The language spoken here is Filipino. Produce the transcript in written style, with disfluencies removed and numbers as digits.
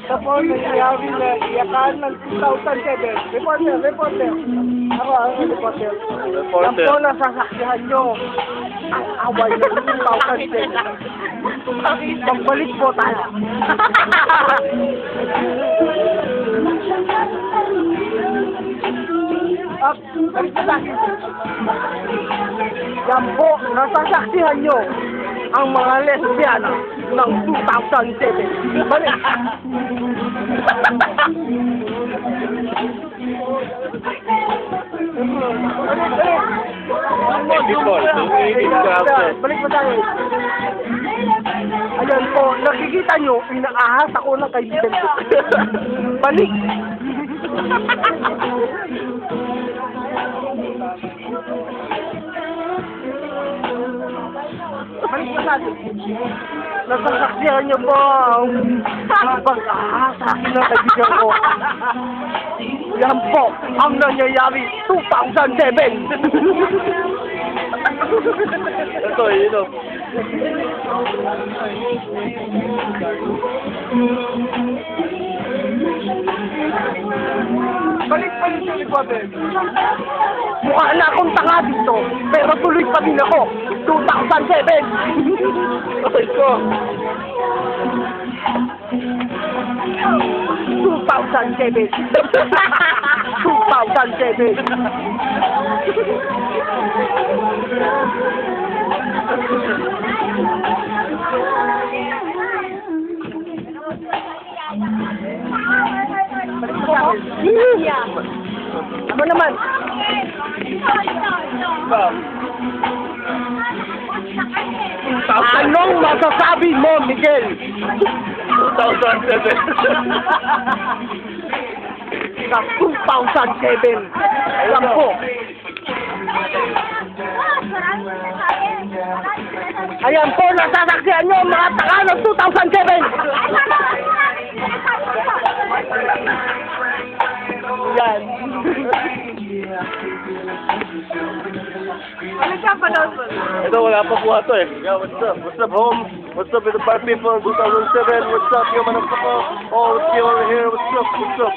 Tapos, nangyayari na iyakan ng 2007. Reporter. Ako ang reporter. Yan po, nasasaksihan nyo ang away ng 2007. Magbalik po tayo. Balik po tayo. Yan po, nasasaksihan nyo ang mga lesbiana ng 2007. Balik! Balik mo tayo. Ayan po, nakikita nyo, inaahas ako ng kaibigan ko. Balik! Balik mo natin. Nasasaksihan niyo po ang pag-ahas sa akin ng kaibigan ko. Yan po ang nangyayari 2007. Ito, yun o. Balik yung reporter. Mukha na akong tanga dito, pero tuloy pa din ako. 2007. Okay ko. 2007. 2007. Ano naman? Anong masasabi mo, Miguel? 2007. Sa 2007. Alam po. Ayan po, nasasaksihan nyo ang mga tanga ng 2007. Yan. Ano siya pa daw po? Ito, wala pa po ito eh. Yeah, what's up? What's up, home? What's up with the bar people in 2007? What's up, yo, motherfucker? Oh, what's over here? What's up? What's up?